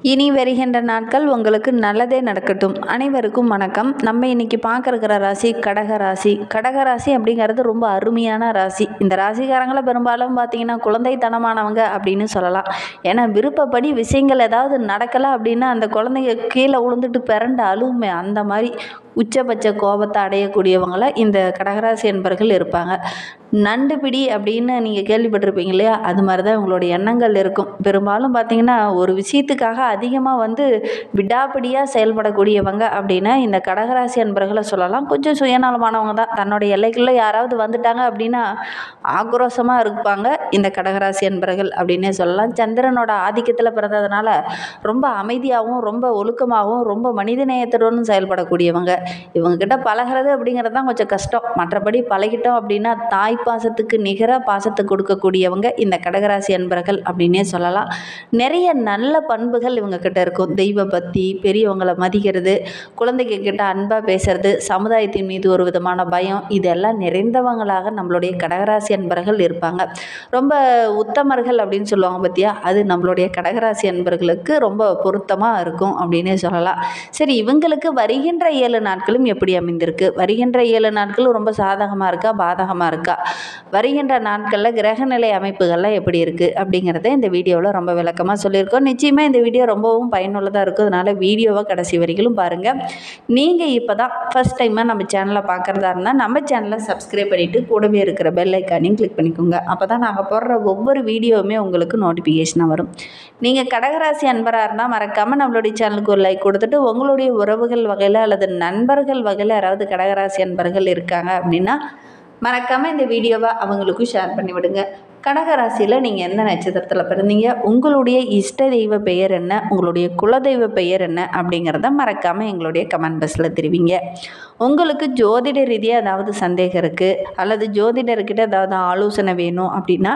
இனி வருகின்ற நாட்கள் உங்களுக்கு நல்லதே நடக்கட்டும். அனைவருக்கும் வணக்கம். நம்ம இன்னைக்கு பார்க்குற ராசி கடகராசி. கடகராசி அப்படிங்கிறது ரொம்ப அருமையான ராசி. இந்த ராசிக்காரங்களை பெரும்பாலும் பார்த்தீங்கன்னா குழந்தைத்தனமானவங்க அப்படின்னு சொல்லலாம். ஏன்னா விருப்பப்படி விஷயங்கள் ஏதாவது நடக்கலை அப்படின்னா அந்த குழந்தைங்க கீழே விழுந்துட்டு பிறண்டு அழுவுமே, அந்த மாதிரி உச்சபட்ச கோபத்தை அடையக்கூடியவங்கள இந்த கடகராசி என்பர்கள் இருப்பாங்க. நண்டு பிடி அப்படின்னு நீங்கள் கேள்விப்பட்டிருப்பீங்க இல்லையா? அது மாதிரி தான் உங்களுடைய எண்ணங்கள் இருக்கும். பெரும்பாலும் பார்த்தீங்கன்னா ஒரு விஷயத்துக்காக அதிகமாக விடாப்பிடியாக செயல்படக்கூடியவங்க அப்படின்னா இந்த கடகராசி என்பர்களை சொல்லலாம். கொஞ்சம் சுயநலமானவங்க தான். தன்னுடைய எல்லைக்குள்ளே யாராவது வந்துட்டாங்க அப்படின்னா ஆக்ரோஷமாக இருப்பாங்க இந்த கடகராசி என்பர்கள் அப்படின்னே சொல்லலாம். சந்திரனோட ஆதிக்கத்தில் பிறந்ததுனால ரொம்ப அமைதியாகவும் ரொம்ப ஒழுக்கமாகவும் ரொம்ப மனிதநேயத்துடன் செயல்படக்கூடியவங்க. இவங்ககிட்ட பழகிறது அப்படிங்கிறது தான் கொஞ்சம் கஷ்டம். மற்றபடி பழகிட்டோம் அப்படின்னா தாய் பாசத்துக்கு நிகராக பாசத்தை கொடுக்கக்கூடியவங்க இந்த கடகராசி அன்பர்கள் அப்படின்னே சொல்லலாம். நிறைய நல்ல பண்புகள் இவங்க கிட்ட இருக்கும். தெய்வ பக்தி, பெரியவங்களை மதிக்கிறது, குழந்தைங்க கிட்ட அன்பாக பேசுறது, சமுதாயத்தின் மீது ஒரு விதமான பயம், இதெல்லாம் நிறைந்தவங்களாக நம்மளுடைய கடகராசி அன்பர்கள் இருப்பாங்க. ரொம்ப உத்தமர்கள் அப்படின்னு சொல்லுவாங்க பார்த்தியா, அது நம்மளுடைய கடகராசி அன்பர்களுக்கு ரொம்ப பொருத்தமாக இருக்கும் அப்படின்னே சொல்லலாம். சரி, இவங்களுக்கு வருகின்ற 7 நாட்களும் எப்படி அமைந்திருக்கு? வருகின்ற 7 நாட்களும் ரொம்ப சாதகமாக இருக்கா, பாதகமாக இருக்கா? வருகின்ற நாட்களில் கிரகநிலை அமைப்புகள்லாம் எப்படி இருக்குது அப்படிங்கிறத இந்த வீடியோவில் ரொம்ப விளக்கமாக சொல்லியிருக்கோம். நிச்சயமாக இந்த வீடியோ ரொம்பவும் பயனுள்ளதாக இருக்கும். அதனால் வீடியோவை கடைசி வரைக்கும் பாருங்கள். நீங்கள் இப்போ தான் ஃபஸ்ட் டைமாக நம்ம சேனலை பார்க்குறதா இருந்தால் நம்ம சேனலை சப்ஸ்கிரைப் பண்ணிவிட்டு கூடவே இருக்கிற பெல் ஐக்கானையும் கிளிக் பண்ணிக்கோங்க. அப்போ தான் நாங்கள் போடுற ஒவ்வொரு வீடியோவுமே உங்களுக்கு நோட்டிஃபிகேஷனாக வரும். நீங்கள் கடகராசி அன்பராக இருந்தால் மறக்காமல் நம்மளுடைய சேனலுக்கு ஒரு லைக் கொடுத்துட்டு உங்களுடைய உறவுகள் வகையில் அல்லது நண்பர்கள் வகையில் யாராவது கடகராசி அன்பர்கள் இருக்காங்க அப்படின்னா மறக்காமல் இந்த வீடியோவை அவங்களுக்கும் ஷேர் பண்ணி விடுங்க. கடகராசியில் நீங்கள் எந்த நட்சத்திரத்தில் பிறந்தீங்க, உங்களுடைய இஷ்ட தெய்வ பெயர் என்ன, உங்களுடைய குலதெய்வ பெயர் என்ன அப்படிங்கிறத மறக்காமல் எங்களுடைய கமெண்ட் பாக்ஸில் தெரிவிங்க. உங்களுக்கு ஜோதிட ரீதியாக ஏதாவது சந்தேகம் இருக்குது அல்லது ஜோதிடர்கிட்ட ஏதாவது ஆலோசனை வேணும் அப்படின்னா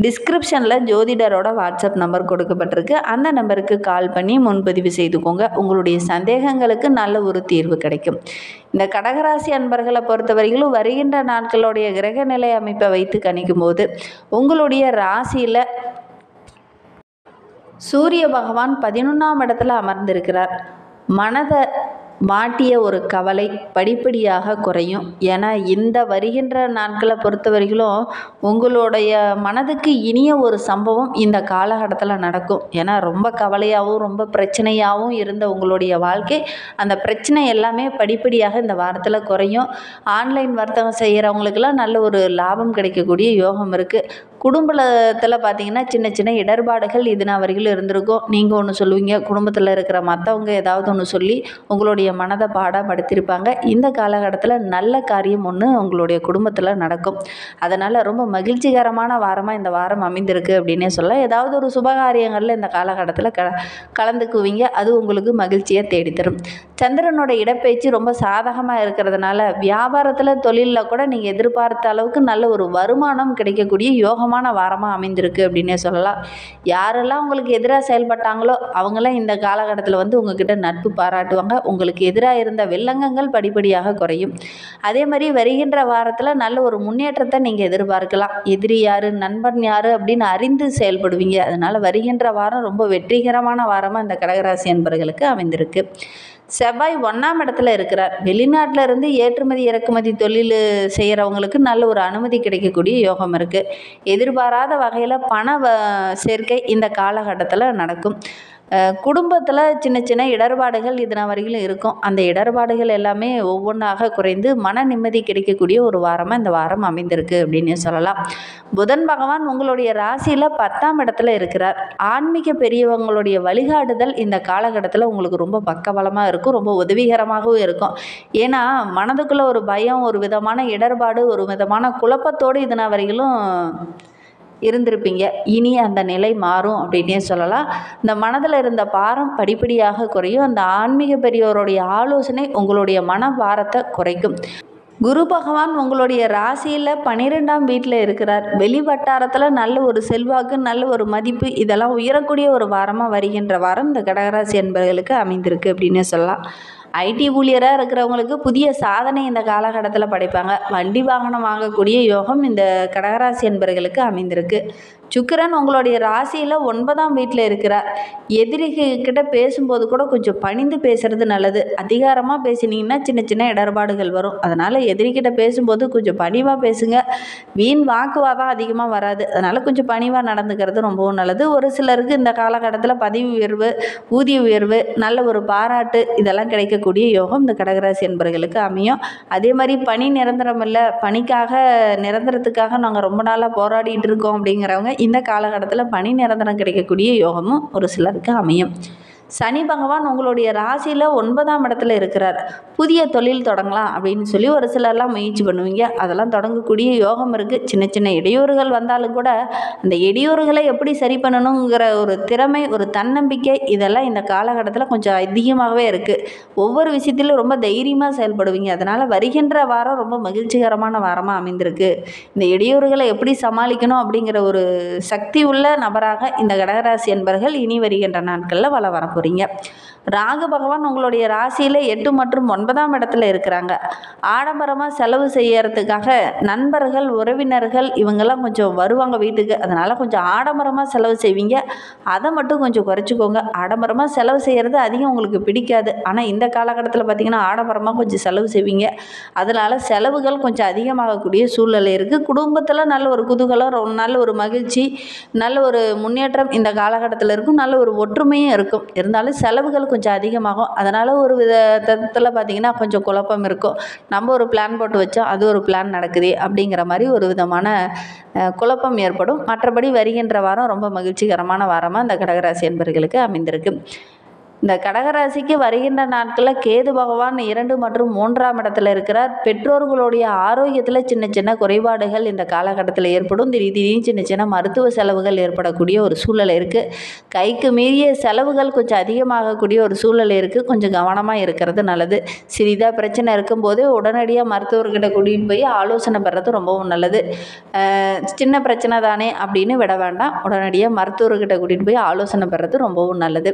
டிஸ்கிரிப்ஷனில் ஜோதிடரோட வாட்ஸ்அப் நம்பர் கொடுக்கப்பட்டிருக்கு. அந்த நம்பருக்கு கால் பண்ணி முன்பதிவு செய்துக்கோங்க. உங்களுடைய சந்தேகங்களுக்கு நல்ல ஒரு தீர்வு கிடைக்கும். இந்த கடகராசி அன்பர்களை பொறுத்தவரையிலும் வருகின்ற நாட்களுடைய கிரகநிலை அமைப்பை வைத்து கணிக்கும் போது உங்களுடைய ராசியில் சூரிய பகவான் 11ஆம் இடத்துல அமர்ந்திருக்கிறார். மனதை மாட்டிய ஒரு கவலை படிப்படியாக குறையும். ஏன்னா இந்த வருகின்ற நாட்களை பொறுத்தவரையிலும் உங்களுடைய மனதுக்கு இனிய ஒரு சம்பவம் இந்த காலகட்டத்தில் நடக்கும். ஏன்னா ரொம்ப கவலையாகவும் ரொம்ப பிரச்சனையாகவும் இருந்த உங்களுடைய வாழ்க்கை, அந்த பிரச்சனை எல்லாமே படிப்படியாக இந்த வாரத்தில் குறையும். ஆன்லைன் வர்த்தகம் செய்கிறவங்களுக்கெல்லாம் நல்ல ஒரு லாபம் கிடைக்கக்கூடிய யோகம் இருக்குது. குடும்பத்தில் பார்த்திங்கன்னா சின்ன சின்ன இடர்பாடுகள் இதுனா வரைக்கும் இருந்திருக்கும். நீங்கள் ஒன்று சொல்லுவீங்க, குடும்பத்தில் இருக்கிற மற்றவங்க ஏதாவது ஒன்று சொல்லி உங்களுடைய மனதை பாடப்படுத்தியிருப்பாங்க. இந்த காலகட்டத்தில் நல்ல காரியம் ஒன்று உங்களுடைய குடும்பத்தில் நடக்கும். அதனால் ரொம்ப மகிழ்ச்சிகரமான வாரமாக இந்த வாரம் அமைந்திருக்கு அப்படின்னே சொல்லலாம். ஏதாவது ஒரு சுபகாரியங்களில் இந்த காலகட்டத்தில் கலந்துக்குவீங்க. அது உங்களுக்கு மகிழ்ச்சியை தேடித்தரும். சந்திரனோட இடப்பெயர்ச்சி ரொம்ப சாதகமாக இருக்கிறதுனால வியாபாரத்தில் தொழிலில் கூட நீங்கள் எதிர்பார்த்த அளவுக்கு நல்ல ஒரு வருமானம் கிடைக்கக்கூடிய யோகமான வாரமாக அமைந்திருக்கு அப்படின்னே சொல்லலாம். யாரெல்லாம் உங்களுக்கு எதிராக செயல்பட்டாங்களோ அவங்களாம் இந்த காலகட்டத்தில் உங்ககிட்ட நட்பு பாராட்டுவாங்க. உங்களுக்கு எதிராக இருந்த வில்லங்கங்கள் படிப்படியாக குறையும். அதே மாதிரி வருகின்ற வாரத்தில் நல்ல ஒரு முன்னேற்றத்தை நீங்கள் எதிர்பார்க்கலாம். எதிரி யார், நண்பன் யார் அப்படின்னு அறிந்து செயல்படுவீங்க. அதனால் வருகின்ற வாரம் ரொம்ப வெற்றிகரமான வாரமாக இந்த கடகராசி என்பவர்களுக்கு அமைந்திருக்கு. செவ்வாய் 1ஆம் இடத்துல இருக்கிறார். வெளிநாட்டில் இருந்து ஏற்றுமதி இறக்குமதி தொழில் செய்கிறவங்களுக்கு நல்ல ஒரு அனுமதி கிடைக்கக்கூடிய யோகம் இருக்குது. எதிர்பாராத வகையில் பண சேர்க்கை இந்த காலகட்டத்தில் நடக்கும். குடும்பத்தில் சின்ன சின்ன இடர்பாடுகள் இதன வரையிலும் இருக்கும். அந்த இடர்பாடுகள் எல்லாமே ஒவ்வொன்றாக குறைந்து மன நிம்மதி கிடைக்கக்கூடிய ஒரு வாரமாக இந்த வாரம் அமைந்திருக்கு அப்படின்னு சொல்லலாம். புதன் பகவான் உங்களுடைய ராசியில் 10ஆம் இடத்துல இருக்கிறார். ஆன்மீக பெரியவங்களுடைய வழிகாட்டுதல் இந்த காலகட்டத்தில் உங்களுக்கு ரொம்ப பக்கபலமாக இருக்கும், ரொம்ப உதவிகரமாகவும் இருக்கும். ஏன்னா மனதுக்குள்ளே ஒரு பயம், ஒரு விதமான இடர்பாடு, ஒரு விதமான குழப்பத்தோடு இதன வரையிலும் இருந்திருப்பீங்க. இனி அந்த நிலை மாறும் அப்படின்னே சொல்லலாம். இந்த மனதில் இருந்த பாரம் படிப்படியாக குறையும். அந்த ஆன்மீக பெரியோருடைய ஆலோசனை உங்களுடைய மன பாரத்தை குறைக்கும். குரு பகவான் உங்களுடைய ராசியில் 12ஆம் வீட்டில் இருக்கிறார். வெளி வட்டாரத்தில் நல்ல ஒரு செல்வாக்கு, நல்ல ஒரு மதிப்பு, இதெல்லாம் உயரக்கூடிய ஒரு வாரமாக வருகின்ற வாரம் இந்த கடகராசி என்பவர்களுக்கு அமைந்திருக்கு அப்படின்னு சொல்லலாம். ஐடி ஊழியராக இருக்கிறவங்களுக்கு புதிய சாதனை இந்த காலகட்டத்தில் படைப்பாங்க. வண்டி வாகனம் வாங்கக்கூடிய யோகம் இந்த கடகராசி என்பவர்களுக்கு அமைந்திருக்கு. சுக்கிரன் உங்களுடைய ராசியில் 9ஆம் வீட்டில் இருக்கிறார். எதிரிகிட்ட பேசும்போது கூட கொஞ்சம் பணிந்து பேசுறது நல்லது. அதிகாரமாக பேசினீங்கன்னா சின்ன சின்ன இடர்பாடுகள் வரும். அதனால் எதிரிகிட்ட பேசும்போது கொஞ்சம் பணிவாக பேசுங்க. வீண் வாக்குவாதம் அதிகமாக வராது. அதனால் கொஞ்சம் பணிவாக நடந்துக்கிறது ரொம்பவும் நல்லது. ஒரு சிலருக்கு இந்த காலகட்டத்தில் பதவி உயர்வு, ஊதிய உயர்வு, நல்ல ஒரு பாராட்டு இதெல்லாம் கிடைக்கக்கூடிய யோகம் இந்த கடகராசி என்பவர்களுக்கு அமையும். அதே மாதிரி பணி நிரந்தரம் இல்லை, பணிக்காக நிரந்தரத்துக்காக நாங்கள் ரொம்ப நாளாக போராடிட்டு இருக்கோம் அப்படிங்கிறவங்க இந்த காலகட்டத்தில் பணி நிரந்தரம் கிடைக்கக்கூடிய யோகமும் ஒரு சிலருக்கு அமையும். சனி பகவான் உங்களுடைய ராசியில் 9ஆம் இடத்துல இருக்கிறார். புதிய தொழில் தொடங்கலாம் அப்படின்னு சொல்லி ஒரு சிலர்லாம் முயற்சி பண்ணுவீங்க. அதெல்லாம் தொடங்கக்கூடிய யோகம் இருக்குது. சின்ன சின்ன இடையூறுகள் வந்தாலும் கூட அந்த இடையூறுகளை எப்படி சரி பண்ணணுங்கிற ஒரு திறமை, ஒரு தன்னம்பிக்கை இதெல்லாம் இந்த காலகட்டத்தில் கொஞ்சம் அதிகமாகவே இருக்குது. ஒவ்வொரு விஷயத்திலும் ரொம்ப தைரியமாக செயல்படுவீங்க. அதனால் வருகின்ற வாரம் ரொம்ப மகிழ்ச்சிகரமான வாரமாக அமைந்திருக்கு. இந்த இடையூறுகளை எப்படி சமாளிக்கணும் அப்படிங்கிற ஒரு சக்தி உள்ள நபராக இந்த கடகராசி என்பவர்கள் இனி வருகின்ற நாட்களில் வர போகிறீங்க. ராகு பகவான் உங்களுடைய ராசியில் 8 மற்றும் 9ஆம் இடத்துல இருக்கிறாங்க. ஆடம்பரமாக செலவு செய்யறதுக்காக நண்பர்கள், உறவினர்கள் இவங்கெல்லாம் கொஞ்சம் வருவாங்க வீட்டுக்கு. அதனால் கொஞ்சம் ஆடம்பரமாக செலவு செய்வீங்க. அதை மட்டும் கொஞ்சம் குறைச்சிக்கோங்க. ஆடம்பரமாக செலவு செய்கிறது அதிகம் உங்களுக்கு பிடிக்காது. ஆனால் இந்த காலகட்டத்தில் பார்த்திங்கன்னா ஆடம்பரமாக கொஞ்சம் செலவு செய்வீங்க. அதனால் செலவுகள் கொஞ்சம் அதிகமாகக்கூடிய சூழ்நிலை இருக்குது. குடும்பத்தில் நல்ல ஒரு குதூகலம், நல்ல ஒரு மகிழ்ச்சி, நல்ல ஒரு முன்னேற்றம் இந்த காலகட்டத்தில் இருக்கும். நல்ல ஒரு ஒற்றுமையும் இருக்கும். இருந்தாலும் செலவுகள் கொஞ்சம் அதிகமாகும். அதனால் ஒரு விதத்தில் பார்த்திங்கன்னா கொஞ்சம் குழப்பம் இருக்கும். நம்ம ஒரு பிளான் போட்டு வச்சோம், அது ஒரு பிளான் நடக்குது அப்படிங்கிற மாதிரி ஒரு விதமான குழப்பம் ஏற்படும். மற்றபடி வருகின்ற வாரம் ரொம்ப மகிழ்ச்சிகரமான வாரமாக இந்த கடகராசி என்பவர்களுக்கு அமைந்திருக்கு. இந்த கடகராசிக்கு வருகின்ற நாட்களில் கேது பகவான் 2 மற்றும் 3ஆம் இடத்துல இருக்கிறார். பெற்றோர்களுடைய ஆரோக்கியத்தில் சின்ன சின்ன குறைபாடுகள் இந்த காலகட்டத்தில் ஏற்படும். திடீர்னு சின்ன சின்ன மருத்துவ செலவுகள் ஏற்படக்கூடிய ஒரு சூழ்நிலை இருக்குது. கைக்கு மீறிய செலவுகள் கொஞ்சம் அதிகமாகக்கூடிய ஒரு சூழ்நிலை இருக்குது. கொஞ்சம் கவனமாக இருக்கிறது நல்லது. சிறிதாக பிரச்சனை இருக்கும்போது உடனடியாக மருத்துவர்கிட்ட கூட்டிகிட்டு போய் ஆலோசனை பெறது ரொம்பவும் நல்லது. சின்ன பிரச்சனை தானே அப்படின்னு விட வேண்டாம். உடனடியாக மருத்துவர்கிட்ட கூட்டிகிட்டு போய் ஆலோசனை பெறது ரொம்பவும் நல்லது.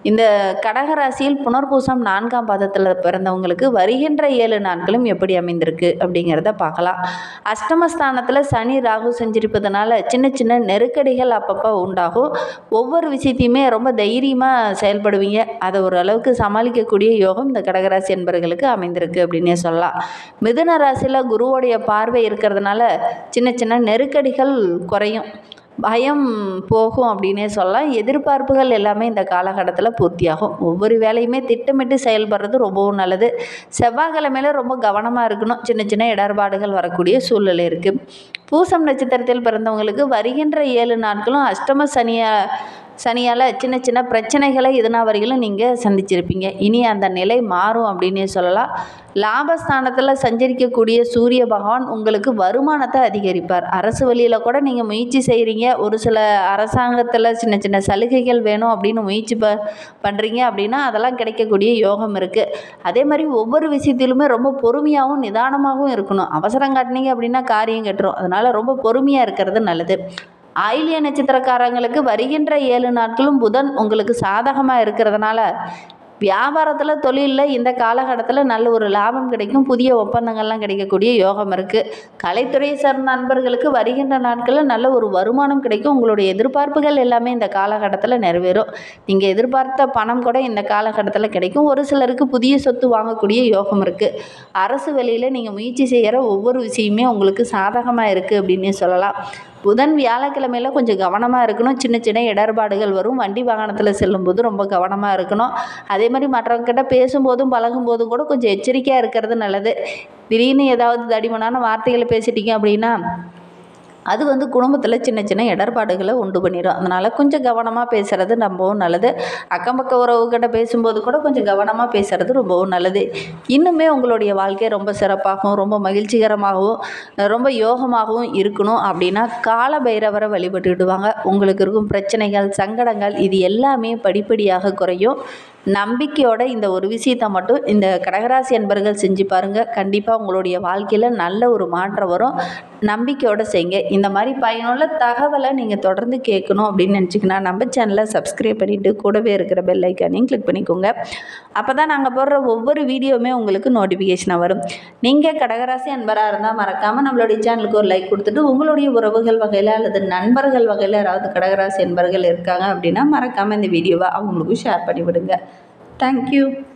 இந்த கடகராசியில் புனர்பூசம் 4ஆம் பாதத்தில் பிறந்தவங்களுக்கு வருகின்ற 7 நாட்களும் எப்படி அமைந்திருக்கு அப்படிங்கிறத பார்க்கலாம். அஷ்டமஸ்தானத்தில் சனி ராகு செஞ்சிருப்பதனால சின்ன சின்ன நெருக்கடிகள் அப்பப்போ உண்டாகும். ஒவ்வொரு விஷயத்தையுமே ரொம்ப தைரியமாக செயல்படுவீங்க. அதை ஓரளவுக்கு சமாளிக்கக்கூடிய யோகம் இந்த கடகராசி என்பவர்களுக்கு அமைந்திருக்கு அப்படின்னே சொல்லலாம். மிதுன ராசியில் குருவோடைய பார்வை இருக்கிறதுனால சின்ன சின்ன நெருக்கடிகள் குறையும், பயம் போகும் அப்படின்னே சொல்லலாம். எதிர்பார்ப்புகள் எல்லாமே இந்த காலகட்டத்தில் பூர்த்தியாகும். ஒவ்வொரு வேலையுமே திட்டமிட்டு செயல்படுறது ரொம்பவும் நல்லது. செவ்வாய்க்கிழமையில் ரொம்ப கவனமாக இருக்கணும். சின்ன சின்ன இடர்பாடுகள் வரக்கூடிய சூழ்நிலை இருக்குது. பூசம் நட்சத்திரத்தில் பிறந்தவங்களுக்கு வருகின்ற 7 நாட்களும் அஷ்டம சனியால் சின்ன சின்ன பிரச்சனைகளை இதனா வரையிலும் நீங்கள் சந்திச்சிருப்பீங்க. இனி அந்த நிலை மாறும் அப்படின்னே சொல்லலாம். லாபஸ்தானத்தில் சஞ்சரிக்கக்கூடிய சூரிய பகவான் உங்களுக்கு வருமானத்தை அதிகரிப்பார். அரசு வழியில் கூட நீங்கள் முயற்சி செய்கிறீங்க. ஒரு சில அரசாங்கத்தில் சின்ன சின்ன சலுகைகள் வேணும் அப்படின்னு முயற்சி பண்ணுறீங்க அப்படின்னா அதெல்லாம் கிடைக்கக்கூடிய யோகம் இருக்குது. அதே மாதிரி ஒவ்வொரு விஷயத்திலுமே ரொம்ப பொறுமையாகவும் நிதானமாகவும் இருக்கணும். அவசரம் காட்டினீங்க அப்படின்னா காரியம் கெட்டுரும். அதனால் ரொம்ப பொறுமையாக இருக்கிறது நல்லது. ஆயில்ய நட்சத்திரக்காரங்களுக்கு வருகின்ற 7 நாட்களும் புதன் உங்களுக்கு சாதகமாக இருக்கிறதுனால வியாபாரத்தில், தொழிலில் இந்த காலகட்டத்தில் நல்ல ஒரு லாபம் கிடைக்கும். புதிய ஒப்பந்தங்கள்லாம் கிடைக்கக்கூடிய யோகம் இருக்குது. கலைத்துறையை சார்ந்த நண்பர்களுக்கு வருகின்ற நாட்களில் நல்ல ஒரு வருமானம் கிடைக்கும். உங்களுடைய எதிர்பார்ப்புகள் எல்லாமே இந்த காலகட்டத்தில் நிறைவேறும். நீங்கள் எதிர்பார்த்த பணம் கூட இந்த காலகட்டத்தில் கிடைக்கும். ஒரு சிலருக்கு புதிய சொத்து வாங்கக்கூடிய யோகம் இருக்குது. அரசு வேலையில் நீங்கள் முயற்சி செய்கிற ஒவ்வொரு விஷயமே உங்களுக்கு சாதகமாக இருக்குது அப்படின்னு சொல்லலாம். புதன் வியாழக்கிழமையில் கொஞ்சம் கவனமாக இருக்கணும். சின்ன சின்ன இடர்பாடுகள் வரும். வண்டி வாகனத்தில் செல்லும்போது ரொம்ப கவனமாக இருக்கணும். அதே மாதிரி மற்றவங்ககிட்ட பேசும்போதும் பழகும்போதும் கூட கொஞ்சம் எச்சரிக்கையாக இருக்கிறது நல்லது. திடீர்னு ஏதாவது தடிமனான வார்த்தைகளை பேசிட்டீங்க அப்படின்னா அது குடும்பத்தில் சின்ன சின்ன இடர்பாடுகளை உண்டு பண்ணிடும். அதனால் கொஞ்சம் கவனமாக பேசுகிறது ரொம்பவும் நல்லது. அக்கம் பக்க உறவுகிட்ட பேசும்போது கூட கொஞ்சம் கவனமாக பேசுகிறது ரொம்பவும் நல்லது. இன்னுமே உங்களுடைய வாழ்க்கை ரொம்ப சிறப்பாகவும் ரொம்ப மகிழ்ச்சிகரமாகவும் ரொம்ப யோகமாகவும் இருக்கணும் அப்படின்னா கால பைரவரை வழிபட்டுடுவாங்க. உங்களுக்கு இருக்கும் பிரச்சனைகள், சங்கடங்கள் இது எல்லாமே படிப்படியாக குறையும். நம்பிக்கையோட இந்த ஒரு விஷயத்தை மட்டும் இந்த கடகராசி அன்பர்கள் செஞ்சு பாருங்கள். கண்டிப்பாக உங்களுடைய வாழ்க்கையில் நல்ல ஒரு மாற்றம் வரும். நம்பிக்கையோடு செய்யுங்க. இந்த மாதிரி பயனுள்ள தகவலை நீங்கள் தொடர்ந்து கேட்கணும் அப்படின்னு நினச்சிங்கன்னா நம்ம சேனலை சப்ஸ்கிரைப் பண்ணிவிட்டு கூடவே இருக்கிற பெல் ஐக்கானையும் கிளிக் பண்ணிக்கோங்க. அப்போ தான் நாங்கள் போடுற ஒவ்வொரு வீடியோவுமே உங்களுக்கு நோட்டிஃபிகேஷனாக வரும். நீங்கள் கடகராசி அன்பராக இருந்தால் மறக்காமல் நம்மளுடைய சேனலுக்கு ஒரு லைக் கொடுத்துட்டு உங்களுடைய உறவுகள் வகையில் அல்லது நண்பர்கள் வகையில் யாராவது கடகராசி அன்பர்கள் இருக்காங்க அப்படின்னா மறக்காமல் இந்த வீடியோவை அவங்களுக்கும் ஷேர் பண்ணிவிடுங்க. Thank you.